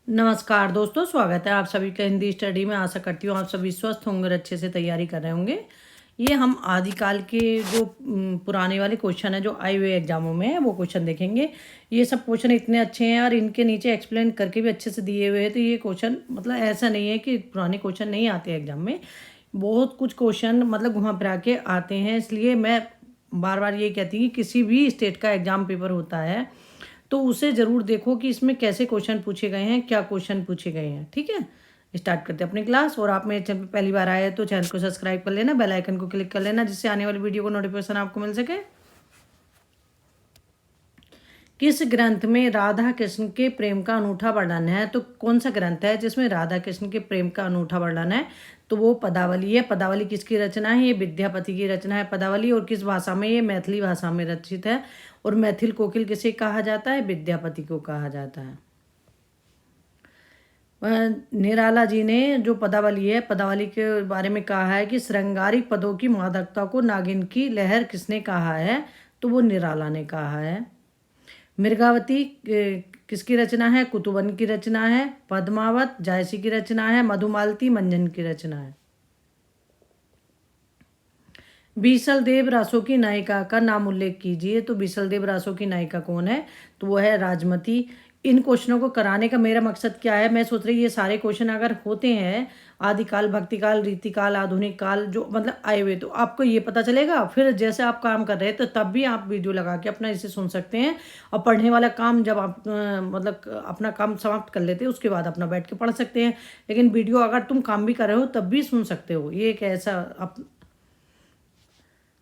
नमस्कार दोस्तों, स्वागत है आप सभी का हिंदी स्टडी में। आशा करती हूँ आप सभी स्वस्थ होंगे और अच्छे से तैयारी कर रहे होंगे। ये हम आदिकाल के जो पुराने वाले क्वेश्चन है जो आए हुए एग्जामों में है वो क्वेश्चन देखेंगे। ये सब क्वेश्चन इतने अच्छे हैं और इनके नीचे एक्सप्लेन करके भी अच्छे से दिए हुए हैं। तो ये क्वेश्चन मतलब ऐसा नहीं है कि पुराने क्वेश्चन नहीं आते एग्जाम में, बहुत कुछ क्वेश्चन मतलब घुमा फिरा के आते हैं। इसलिए मैं बार बार ये कहती हूँ कि किसी भी स्टेट का एग्जाम पेपर होता है तो उसे ज़रूर देखो कि इसमें कैसे क्वेश्चन पूछे गए हैं, क्या क्वेश्चन पूछे गए हैं। ठीक है, स्टार्ट करते हैं अपनी क्लास। और आप मेरे चैनल पर पहली बार आए हैं तो चैनल को सब्सक्राइब कर लेना, बेल आइकन को क्लिक कर लेना, जिससे आने वाली वीडियो को नोटिफिकेशन आपको मिल सके। किस ग्रंथ में राधा कृष्ण के प्रेम का अनूठा वर्णन है? तो कौन सा ग्रंथ है जिसमें राधा कृष्ण के प्रेम का अनूठा वर्णन है? तो वो पदावली है। पदावली किसकी रचना है? ये विद्यापति की रचना है पदावली। और किस भाषा में? ये मैथिली भाषा में रचित है। और मैथिल कोकिल किसे कहा जाता है? विद्यापति को कहा जाता है। निराला जी ने जो पदावली है, पदावली के बारे में कहा है कि श्रृंगारिक पदों की मादकता को नागिन की लहर किसने कहा है? तो वो निराला ने कहा है। मृगावती किसकी रचना है? कुतुबन की रचना है। पद्मावत जायसी की रचना है। मधुमालती मंजन की रचना है। बीसल देव रासो की नायिका का नाम उल्लेख कीजिए। तो बीसल देव रासो की नायिका कौन है? तो वो है राजमती। इन क्वेश्चनों को कराने का मेरा मकसद क्या है? मैं सोच रही ये सारे क्वेश्चन अगर होते हैं आदिकाल, भक्तिकाल, रीतिकाल, आधुनिक काल जो मतलब आए हुए, तो आपको ये पता चलेगा। फिर जैसे आप काम कर रहे हैं तो तब भी आप वीडियो लगा के अपना इसे सुन सकते हैं। और पढ़ने वाला काम जब आप मतलब अपना काम समाप्त कर लेते हैं उसके बाद अपना बैठ के पढ़ सकते हैं। लेकिन वीडियो अगर तुम काम भी कर रहे हो तब भी सुन सकते हो। ये एक ऐसा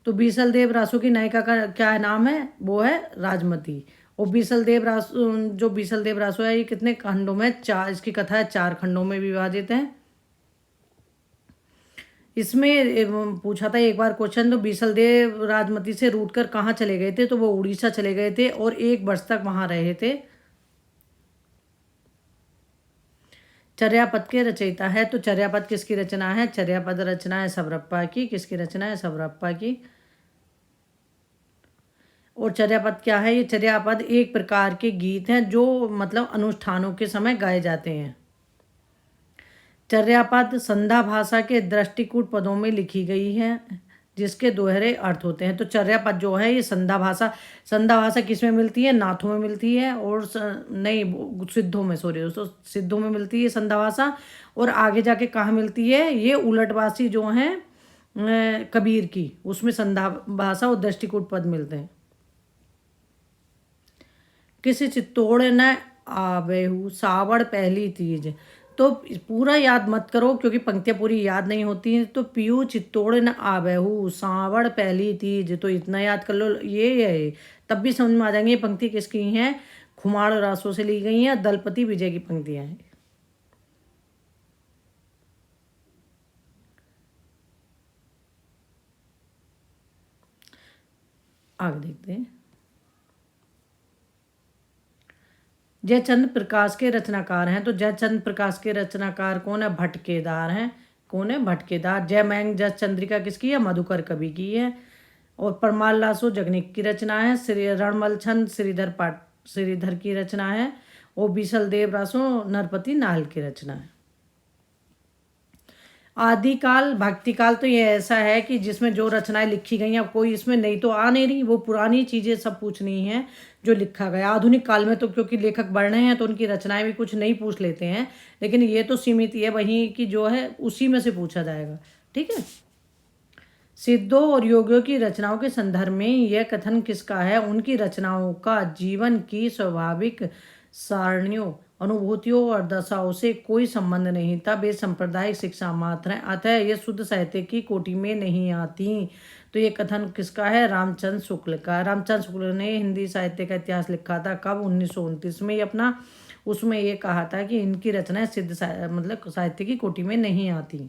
तो बीसल देव रासो की नायिका का क्या नाम है? वो है राजमती। और बीसल देव रासो, जो बीसल देव रासो है, ये कितने खंडों में? चार, इसकी कथा है 4 खंडों में विभाजित है। इसमें पूछा था एक बार क्वेश्चन, तो बीसल देव राजमती से रूट कर कहाँ चले गए थे? तो वो उड़ीसा चले गए थे और 1 वर्ष तक वहां रहे थे। चर्यापद के रचयिता है। तो चर्यापद किसकी रचना है? चर्यापद रचना है सबरप्पा की। किसकी रचना है? सबरप्पा की। और चर्यापद क्या है? ये चर्यापद एक प्रकार के गीत हैं जो मतलब अनुष्ठानों के समय गाए जाते हैं। चर्यापद संध्या भाषा के दृष्टिकूट पदों में लिखी गई है जिसके दोहरे अर्थ होते हैं। तो चर्यापद जो है ये संध्या भाषा किस में मिलती है? नाथों में मिलती है। और नहीं, सिद्धों में, सॉरी दोस्तों, सिद्धों में मिलती है संध्या भाषा। और आगे जाके कहाँ मिलती है? ये उलटवासी जो हैं कबीर की, उसमें संध्या भाषा और दृष्टिकूट पद मिलते हैं। किसी चित्तौड़ न आवेहू सावड़ पहली तीज। तो पूरा याद मत करो क्योंकि पंक्तियाँ पूरी याद नहीं होती हैं। तो पीयू चित्तौड़ न आवेहू सावड़ पहली तीज, तो इतना याद कर लो। ये है, तब भी समझ में आ जाएंगे ये पंक्ति किसकी हैं। खुमाड़ रासों से ली गई हैं। दलपति विजय की पंक्तियाँ हैं। आगे देखते हैं। जयचंद प्रकाश के रचनाकार हैं। तो जयचंद प्रकाश के रचनाकार कौन है? भटकेदार हैं। कौन है? भटकेदार। जयमंग जस चंद्रिका किसकी है? मधुकर कवि की है। और परमाल लासो जगनिक की रचना है। श्री रणमल छंद श्रीधर की रचना है। और बीसल देव रासो नरपति नाहल की रचना है। आदिकाल भक्तिकाल तो ये ऐसा है कि जिसमें जो रचनाएं लिखी गई हैं, अब कोई इसमें नहीं तो आ नहीं रही, वो पुरानी चीज़ें सब पूछनी हैं जो लिखा गया। आधुनिक काल में तो क्योंकि लेखक बढ़ रहे हैं तो उनकी रचनाएं भी कुछ नहीं पूछ लेते हैं, लेकिन ये तो सीमित ही है, वहीं की जो है उसी में से पूछा जाएगा। ठीक है। सिद्धों और योगियों की रचनाओं के संदर्भ में यह कथन किसका है? उनकी रचनाओं का जीवन की स्वाभाविक सारणियों, अनुभूतियों और दशाओं से कोई संबंध नहीं था। वे सांप्रदायिक शिक्षा मात्र हैं, अतः ये शुद्ध साहित्य की कोटि में नहीं आती। तो ये कथन किसका है? रामचंद्र शुक्ल का। रामचंद्र शुक्ल ने हिंदी साहित्य का इतिहास लिखा था। कब? 1929 में। ये अपना उसमें ये कहा था कि इनकी रचनाएं मतलब साहित्य की कोटि में नहीं आती।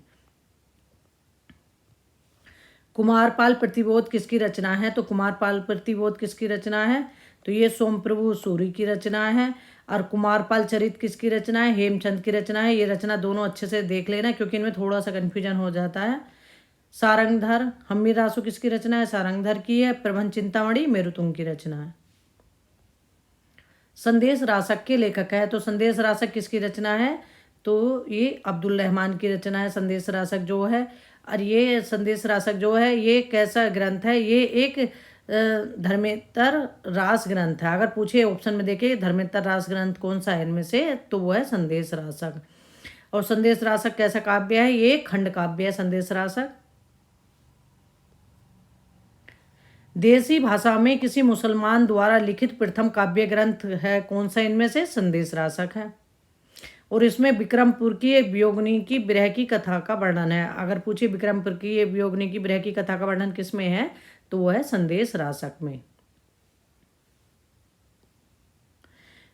कुमारपाल प्रतिबोध किसकी रचना है? तो कुमारपाल प्रतिबोध किसकी रचना है? तो ये सोमप्रभु सूरी की रचना है। और कुमारपाल चरित किसकी रचना है? हेमचंद की रचना है। ये रचना दोनों अच्छे से देख लेना क्योंकि इनमें थोड़ा सा कन्फ्यूजन हो जाता है। सारंगधर हम्मीर रासो किसकी रचना है? सारंगधर की है। प्रबंध चिंतामणि मेरुतुंग की रचना है। संदेश रासक के लेखक है। तो संदेश रासक किसकी रचना है? तो ये अब्दुल रहमान की रचना है संदेश रासक जो है। और ये संदेश रासक जो है ये कैसा ग्रंथ है? ये एक धर्मेतर रास ग्रंथ है। अगर पूछे ऑप्शन में देखे धर्मेतर रास ग्रंथ कौन सा है इनमें से, तो वो है संदेश रासक। और संदेश रासक कैसा काव्य है? ये खंड काव्य है संदेश रासक। देसी भाषा में किसी मुसलमान द्वारा लिखित प्रथम काव्य ग्रंथ है कौन सा इनमें से? संदेश रासक है। और इसमें विक्रमपुर की एक वियोगिनी की विरह की कथा का वर्णन है। अगर पूछे विक्रमपुर की एक वियोगिनी की विरह की कथा का वर्णन किस में है, तो वो है संदेश रासक में।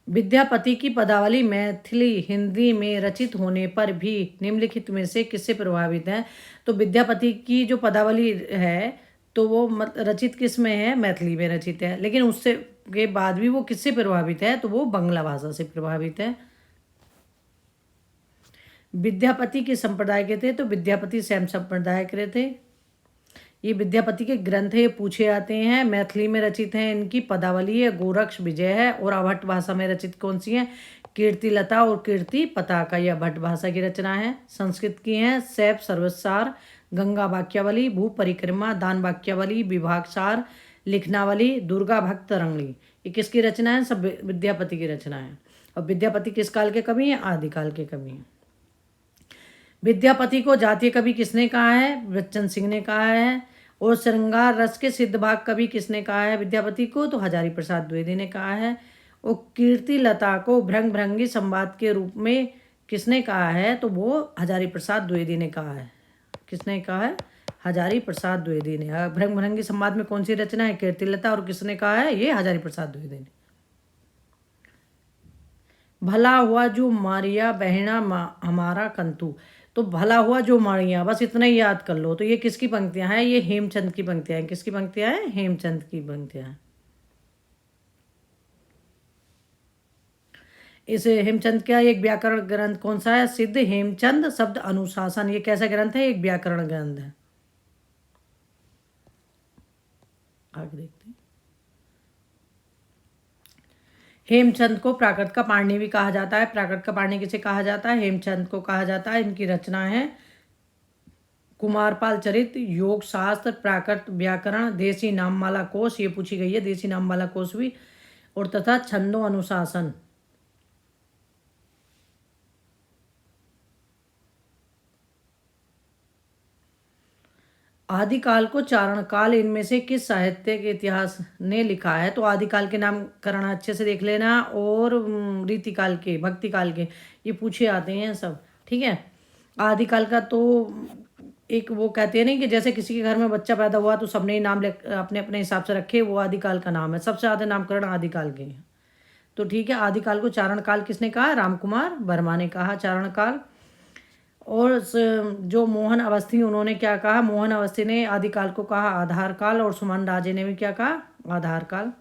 विद्यापति की पदावली मैथिली हिंदी में रचित होने पर भी निम्नलिखित में से किससे प्रभावित है? तो विद्यापति की जो पदावली है तो वो रचित किस में है? मैथिली में रचित है। लेकिन उससे के बाद भी वो किससे प्रभावित है? तो वो बांग्ला भाषा से प्रभावित है। विद्यापति के संप्रदाय के थे, तो विद्यापति सैम संप्रदाय के थे। ये विद्यापति के ग्रंथ है, ये पूछे आते हैं। मैथिली में रचित हैं, इनकी पदावली है गोरक्ष विजय है। और अभट्ट भाषा में रचित कौन सी है? कीर्तिलता और कीर्ति पताका, यह अभट्ट भाषा की रचना है। संस्कृत की हैं सैफ सर्वसार, गंगा वाक्यावली, भू परिक्रमा, दान वाक्यावली, विभागसार, लिखनावली, दुर्गा भक्त रंगली। ये किसकी रचना है? सब विद्यापति की रचना है। और विद्यापति किस काल के कवि हैं? आदिकाल के कवि हैं। विद्यापति को जातीय कवि किसने कहा है? बच्चन सिंह ने कहा है। और श्रृंगार रस के सिद्धभाग कवि किसने कहा है विद्यापति को? तो हजारी प्रसाद द्विवेदी ने कहा है। और कीर्तिलता को भ्रंग भ्रंगी संवाद के रूप में किसने कहा है? तो वो हजारी प्रसाद द्विवेदी ने कहा है। किसने कहा है? हजारी प्रसाद द्विवेदी ने। भ्रंग भ्रंगी संवाद में कौन सी रचना है? कीर्तिलता। और किसने कहा है? ये हजारी प्रसाद द्विवेदी ने। भला हुआ जो मारिया बहना हमारा कंतु, तो भला हुआ जो मारिया, बस इतना ही याद कर लो। तो ये किसकी पंक्तियां हैं? ये हेमचंद की पंक्तियां हैं। किसकी पंक्तियां हैं? हेमचंद की पंक्तियां हैं। इस हेमचंद का एक व्याकरण ग्रंथ कौन सा है? सिद्ध हेमचंद शब्द अनुशासन। ये कैसा ग्रंथ है? एक व्याकरण ग्रंथ है। आगे देखते हैं। हेमचंद को प्राकृत का पाणिनि भी कहा जाता है। प्राकृत का पाणिनि किसे कहा जाता है? हेमचंद को कहा जाता है। इनकी रचना है कुमारपाल चरित, योग शास्त्र, प्राकृत व्याकरण, देसी नाममाला कोश, ये पूछी गई है देसी नाममाला कोश भी, और तथा छंदो अनुशासन। आदिकाल को चारण काल इनमें से किस साहित्य के इतिहास ने लिखा है? तो आदिकाल के नामकरण अच्छे से देख लेना। और रीतिकाल के, भक्ति काल के, ये पूछे आते हैं सब। ठीक है। आदिकाल का तो एक वो कहते हैं नहीं कि जैसे किसी के घर में बच्चा पैदा हुआ तो सबने ही नाम अपने अपने हिसाब से रखे, वो आदिकाल का नाम है। सबसे ज़्यादा नामकरण आदिकाल के हैं। तो ठीक है, आदिकाल को चारण काल किसने कहा? रामकुमार वर्मा ने कहा चारण काल। और जो मोहन अवस्थी, उन्होंने क्या कहा? मोहन अवस्थी ने आदिकाल को कहा आधार काल। और सुमन राजे ने भी क्या कहा? आधार काल।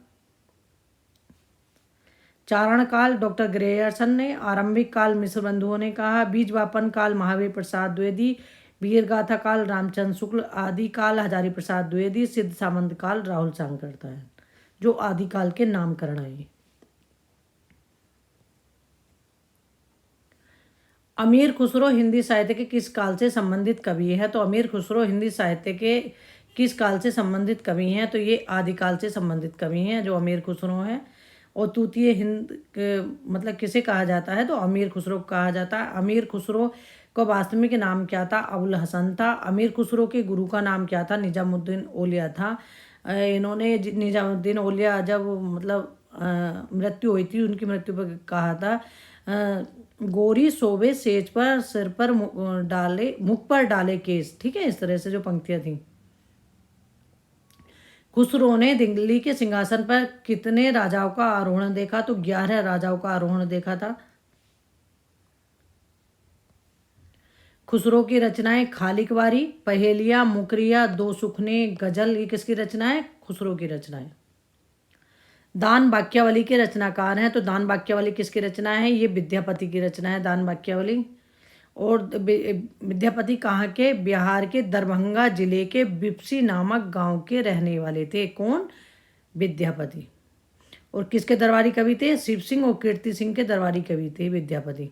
चारण काल डॉक्टर ग्रेयर्सन ने, आरंभिक काल मिश्र बंधुओं ने कहा, बीज वापन काल महावीर प्रसाद द्विवेदी, वीर गाथा काल रामचंद्र शुक्ल, आदि काल हजारी प्रसाद द्विवेदी, सिद्ध सामंत काल राहुल सांकरता है। जो आदिकाल के नामकरण है। अमीर खुसरो हिंदी साहित्य के किस काल से संबंधित कवि है? तो अमीर खुसरो हिंदी साहित्य के किस काल से संबंधित कवि हैं? तो ये आदिकाल से संबंधित कवि हैं जो अमीर खुसरो हैं। और तूतीय हिंद मतलब किसे कहा जाता है? तो अमीर खुसरो को कहा जाता है। अमीर खुसरो को वास्तविक नाम क्या था? अबुल हसन था। अमीर खुसरो के गुरु का नाम क्या था? निजामुद्दीन औलिया था। इन्होंने निजामुद्दीन औलिया जब मतलब मृत्यु हुई थी, उनकी मृत्यु पर कहा था गोरी सोबे सेज पर सिर पर डाले, मुख पर डाले केस। ठीक है, इस तरह से जो पंक्तियां थी। खुसरो ने दिल्ली के सिंहासन पर कितने राजाओं का आरोहण देखा? तो 11 राजाओं का आरोहण देखा था। खुसरो की रचनाएं खालिकवारी, पहेलिया, मुकरिया, दो सुखने, गजल, ये किसकी रचना है? खुसरो की रचना है। दान वाक्यावली के रचनाकार हैं। तो दान वाक्यावली किसकी रचना है? ये विद्यापति की रचना है दान वाक्यावली। और विद्यापति कहाँ के? बिहार के दरभंगा जिले के बिपसी नामक गांव के रहने वाले थे। कौन? विद्यापति। और किसके दरबारी कवि थे? शिव सिंह और कीर्ति सिंह के दरबारी कवि थे विद्यापति।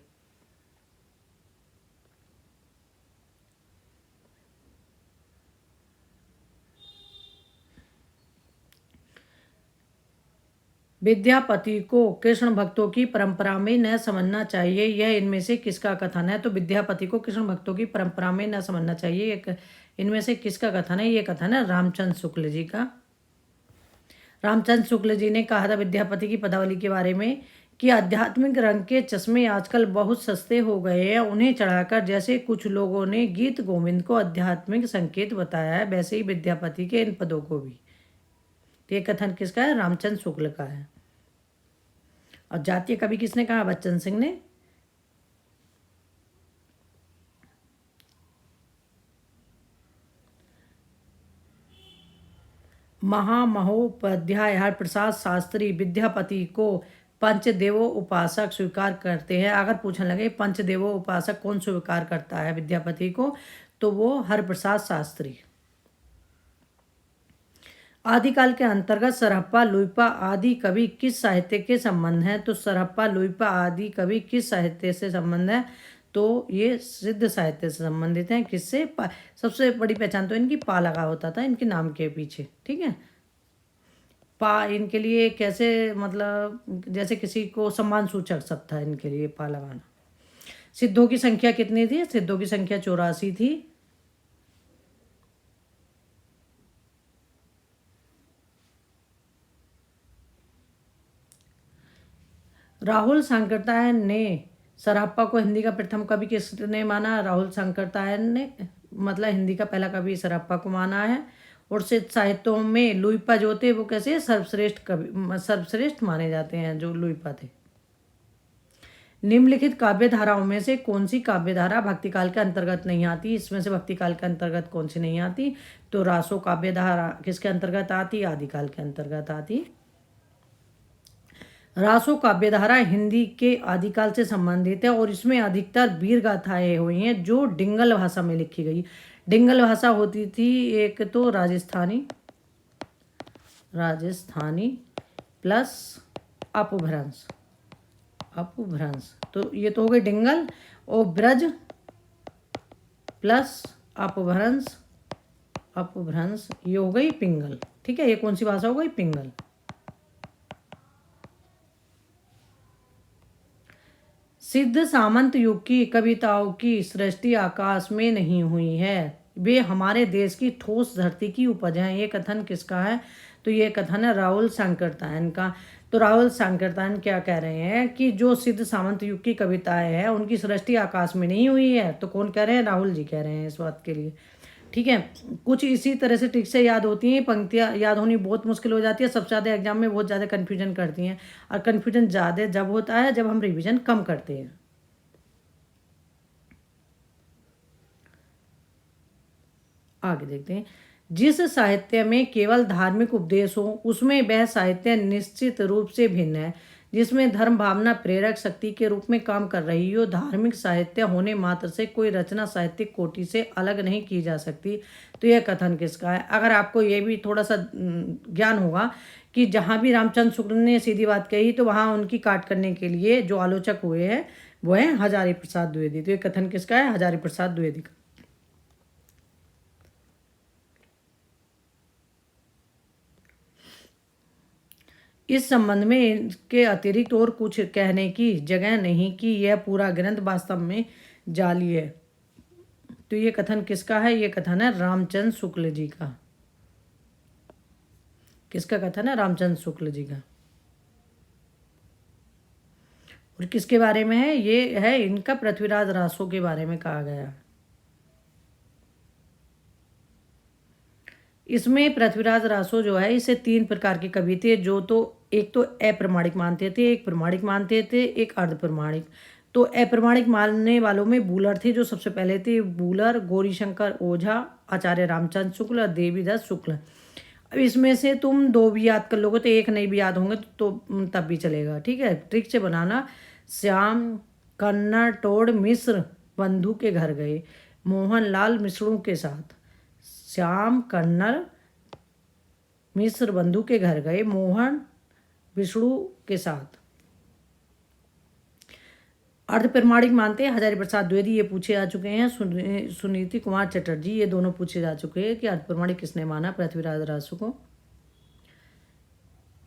विद्यापति को कृष्ण भक्तों की परंपरा में न समझना चाहिए, यह इनमें से किसका कथन है? तो विद्यापति को कृष्ण भक्तों की परंपरा में न समझना चाहिए, एक इनमें से किसका कथन है? ये कथन है रामचंद्र शुक्ल जी का। रामचंद्र शुक्ल जी ने कहा था विद्यापति की पदावली के बारे में कि आध्यात्मिक रंग के चश्मे आजकल बहुत सस्ते हो गए हैं, उन्हें चढ़ाकर जैसे कुछ लोगों ने गीत गोविंद को आध्यात्मिक संकेत बताया है, वैसे ही विद्यापति के इन पदों को भी। ये कथन किसका है? रामचंद्र शुक्ल का है। और जातीय कवि किसने कहा? बच्चन सिंह ने। महामहोपाध्याय हरप्रसाद शास्त्री विद्यापति को पंचदेवो उपासक स्वीकार करते हैं। अगर पूछने लगे पंचदेवो उपासक कौन स्वीकार करता है विद्यापति को, तो वो हरप्रसाद शास्त्री। आदिकाल के अंतर्गत सरहप्पा लुइपा आदि कवि किस साहित्य के संबंध हैं? तो सरहप्पा लुइपा आदि कवि किस साहित्य से संबंध है? तो ये सिद्ध साहित्य से संबंधित हैं। किससे? सबसे बड़ी पहचान तो इनकी पा लगा होता था इनके नाम के पीछे, ठीक है। पा इनके लिए कैसे, मतलब जैसे किसी को सम्मान सूचक शब्द था इनके लिए पा लगाना। सिद्धों की संख्या कितनी थी? सिद्धों की संख्या 84 थी। राहुल सांकृत्यायन ने सरहप्पा को हिंदी का प्रथम कवि किसने माना? राहुल सांकृत्यायन ने, मतलब हिंदी का पहला कवि सरहप्पा को माना है। और सिद्ध साहित्यों में लुइपा जो थे वो कैसे सर्वश्रेष्ठ कवि, सर्वश्रेष्ठ माने जाते हैं जो लुइपा थे। निम्नलिखित काव्य धाराओं में से कौन सी काव्य धारा भक्तिकाल के अंतर्गत नहीं आती? इसमें से भक्तिकाल के अंतर्गत कौन सी नहीं आती? तो रासो काव्य धारा किसके अंतर्गत आती? आदिकाल के अंतर्गत आती। रासो काव्य धारा हिंदी के आदिकाल से संबंधित है और इसमें अधिकतर वीर गाथाएं हुई हैं जो डिंगल भाषा में लिखी गई। डिंगल भाषा होती थी एक तो राजस्थानी प्लस अपभ्रंश, तो ये तो हो गई डिंगल, और ब्रज प्लस अपभ्रंश ये हो गई पिंगल, ठीक है। ये कौन सी भाषा हो गई? पिंगल। सिद्ध सामंत युग की कविताओं की सृष्टि आकाश में नहीं हुई है, वे हमारे देश की ठोस धरती की उपज हैं। ये कथन किसका है? तो ये कथन है राहुल सांकृत्यायन का। तो राहुल सांकृत्यायन क्या कह रहे हैं कि जो सिद्ध सामंत युग की कविताएं हैं उनकी सृष्टि आकाश में नहीं हुई है। तो कौन कह रहे हैं? राहुल जी कह रहे हैं इस बात के लिए, ठीक है। कुछ इसी तरह से ट्रिक से याद होती हैं, पंक्तियाँ याद होनी बहुत मुश्किल हो जाती है, सबसे ज़्यादा एग्जाम में बहुत ज़्यादा कन्फ्यूजन करती हैं। और कन्फ्यूजन ज़्यादा जब होता है जब हम रिवीजन कम करते हैं। आगे देखते हैं। जिस साहित्य में केवल धार्मिक उपदेश हो उसमें वह साहित्य निश्चित रूप से भिन्न है। जिसमें धर्म भावना प्रेरक शक्ति के रूप में काम कर रही हो, धार्मिक साहित्य होने मात्र से कोई रचना साहित्यिक कोटि से अलग नहीं की जा सकती। तो यह कथन किसका है? अगर आपको ये भी थोड़ा सा ज्ञान होगा कि जहाँ भी रामचंद्र शुक्ल ने सीधी बात कही तो वहाँ उनकी काट करने के लिए जो आलोचक हुए हैं वो है हजारी प्रसाद द्विवेदी। तो ये कथन किसका है? हजारी प्रसाद द्विवेदी का। इस संबंध में इसके अतिरिक्त और कुछ कहने की जगह नहीं कि यह पूरा ग्रंथ वास्तव में जाली है। तो ये कथन किसका है? ये कथन है रामचंद्र शुक्ल जी का। किसका कथन है? रामचंद्र शुक्ल जी का। और किसके बारे में है? ये है इनका पृथ्वीराज रासो के बारे में कहा गया। इसमें पृथ्वीराज रासो जो है इसे 3 प्रकार के कवि थे, जो तो एक तो अप्रमाणिक मानते थे, एक प्रमाणिक मानते थे, एक अर्ध प्रमाणिक। तो अप्रमाणिक मानने वालों में बूलर थे जो सबसे पहले थे। बूलर, गौरीशंकर ओझा, आचार्य रामचंद्र शुक्ल और देवीदास शुक्ल। अब इसमें से तुम 2 भी याद कर लोगे तो एक नहीं भी याद होंगे तो तब भी चलेगा, ठीक है। ट्रिक से बनाना। श्याम कन्नड़ टोड़ मिश्र बंधु के घर गए मोहनलाल मिश्रों के साथ। श्याम कन्नड़ मिश्र बंधु के घर गए, मोहन विष्णु के साथ। अर्ध प्रमाणिक मानते हैं हजारी प्रसाद द्विवेदी, ये पूछे जा चुके हैं। सुनीति कुमार चटर्जी, ये दोनों पूछे जा चुके हैं कि अर्ध प्रमाणिक किसने माना पृथ्वीराज रासो को।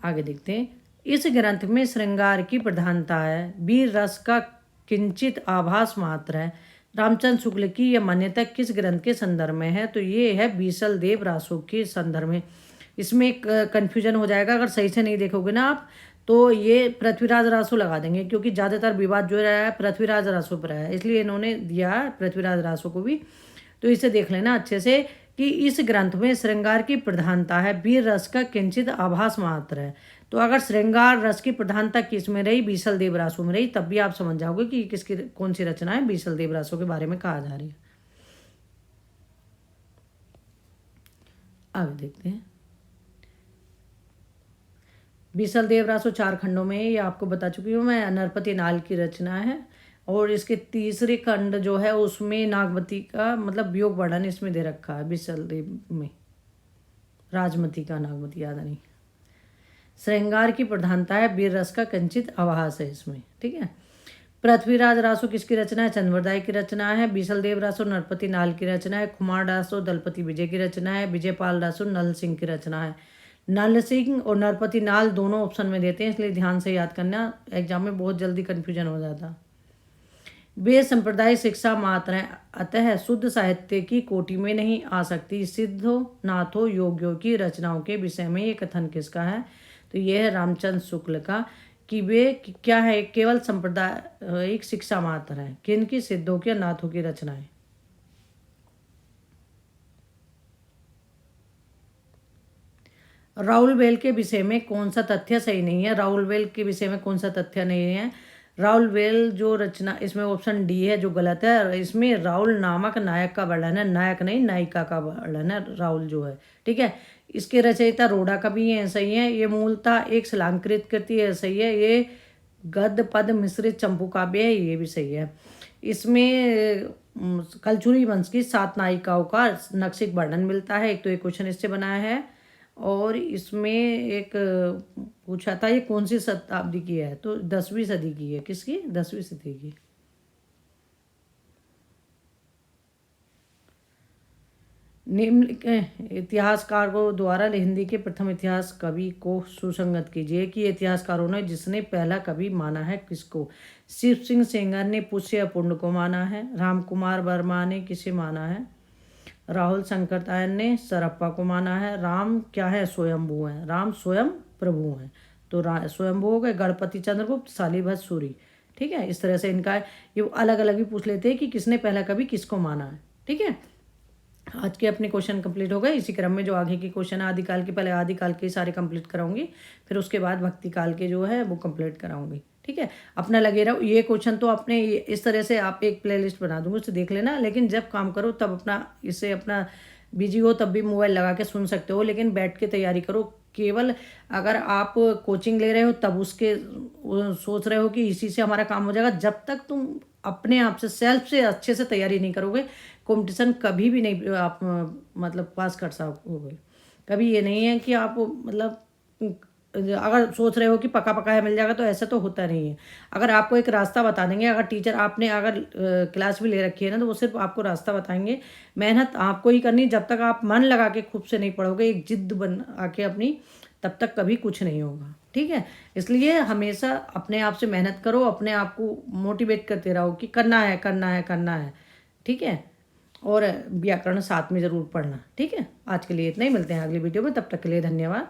आगे देखते हैं। इस ग्रंथ में श्रृंगार की प्रधानता है, वीर रस का किंचित आभास मात्र है। रामचंद्र शुक्ल की यह मान्यता किस ग्रंथ के संदर्भ में है? तो ये है बीसल देव रासो के संदर्भ में। इसमें एक कन्फ्यूजन हो जाएगा अगर सही से नहीं देखोगे ना आप, तो ये पृथ्वीराज रासो लगा देंगे, क्योंकि ज़्यादातर विवाद जो रहा है पृथ्वीराज रासो पर है, इसलिए इन्होंने दिया पृथ्वीराज रासो को भी। तो इसे देख लेना अच्छे से कि इस ग्रंथ में श्रृंगार की प्रधानता है, वीर रस का किंचित आभास मात्र है। तो अगर श्रृंगार रस की प्रधानता किस में रही? बीसल देव रासो में रही, तब भी आप समझ जाओगे कि किसकी कौन सी रचना है बीसल देव रासो के बारे में कहा जा रही है। आगे देखते हैं। बीसल देव रासो 4 खंडों में, ये आपको बता चुकी हूँ मैं। नरपति नाल की रचना है, और इसके तीसरे खंड जो है उसमें नागमती का मतलब वियोग वर्णन इसमें दे रखा है बीसल देव में। राजमती का नागमती याद नहीं। श्रृंगार की प्रधानता है, वीर रस का कंचित आभास है इसमें, ठीक है। पृथ्वीराज रासो किसकी रचना है? चंद्रवरदाय की रचना है। बीसल देव रासो नरपति नाल की रचना है। खुमार रासो दलपति विजय की रचना है। विजयपाल रासो नल सिंह की रचना है। नल सिंह और नरपति नाल दोनों ऑप्शन में देते हैं, इसलिए ध्यान से याद करना, एग्जाम में बहुत जल्दी कन्फ्यूजन हो जाता। वे संप्रदाय शिक्षा मात्र हैं, अतः शुद्ध साहित्य की कोटि में नहीं आ सकती। सिद्धों नाथों योगियों की रचनाओं के विषय में ये कथन किसका है? तो यह है रामचंद्र शुक्ल का, कि वे क्या है? केवल सांप्रदायिक शिक्षा मात्र है। किनकी? सिद्धों की, नाथों की रचनाएं। राउलवेल के विषय में कौन सा तथ्य सही नहीं है? राउलवेल के विषय में कौन सा तथ्य नहीं है? राउलवेल जो रचना, इसमें ऑप्शन डी है जो गलत है। इसमें राउल नामक नायक का वर्णन है, नायक नहीं नायिका का वर्णन है राउल जो है, ठीक है। इसके रचयिता रोडा कवि हैं, सही है। ये मूलतः एक शिलांकृत कृति है, सही है। ये गद्य पद मिश्रित चंपू काव्य है, ये भी सही है। इसमें कलचुरी वंश की 7 नायिकाओं का नक्शिक वर्णन मिलता है। एक तो एक क्वेश्चन इससे बनाया है, और इसमें एक पूछा था ये कौन सी शताब्दी की है? तो 10वीं सदी की है। किसकी? 10वीं सदी की। निम्न इतिहासकारों द्वारा हिंदी के प्रथम इतिहास कवि को सुसंगत कीजिए कि इतिहासकारों ने जिसने पहला कवि माना है किसको? शिव सिंह सेंगर ने पुष्य पुण्य को माना है। राम कुमार वर्मा ने किसे माना है? राहुल शंकरतायन ने सरप्पा को माना है। राम क्या है? स्वयंभू है। राम स्वयं प्रभु हैं, तो स्वयंभू हो गए। गणपति चंद्रगुप्त, शालिभद्र सूरी, ठीक है। इस तरह से इनका ये अलग अलग भी पूछ लेते हैं कि किसने पहला कवि किसको माना है, ठीक है। आज के अपने क्वेश्चन कंप्लीट हो गए। इसी क्रम में जो आगे के क्वेश्चन है आदिकाल के, पहले आदिकाल के सारे कंप्लीट कराऊंगी, फिर उसके बाद भक्ति काल के जो है वो कंप्लीट कराऊंगी, ठीक है। अपना लगे रहो। ये क्वेश्चन तो अपने इस तरह से आप एक प्लेलिस्ट बना दूंगी, उससे देख लेना। लेकिन जब काम करो तब अपना इससे अपना बिजी हो तब भी मोबाइल लगा के सुन सकते हो, लेकिन बैठ के तैयारी करो। केवल अगर आप कोचिंग ले रहे हो तब उसके सोच रहे हो कि इसी से हमारा काम हो जाएगा, जब तक तुम अपने आप से सेल्फ से अच्छे से तैयारी नहीं करोगे कंपटीशन कभी भी नहीं आप मतलब पास कर सकोगे। कभी ये नहीं है कि आप मतलब अगर सोच रहे हो कि पका पकाया मिल जाएगा, तो ऐसा तो होता नहीं है। अगर आपको एक रास्ता बता देंगे, अगर टीचर आपने अगर क्लास भी ले रखी है ना, तो वो सिर्फ आपको रास्ता बताएंगे। मेहनत आपको ही करनी, जब तक आप मन लगा के खुद से नहीं पढ़ोगे, एक जिद्द बना के अपनी, तब तक कभी कुछ नहीं होगा, ठीक है। इसलिए हमेशा अपने आप से मेहनत करो, अपने आप को मोटिवेट करते रहो कि करना है करना है करना है, ठीक है। और व्याकरण साथ में ज़रूर पढ़ना, ठीक है। आज के लिए इतना ही, मिलते हैं अगली वीडियो में, तब तक के लिए धन्यवाद।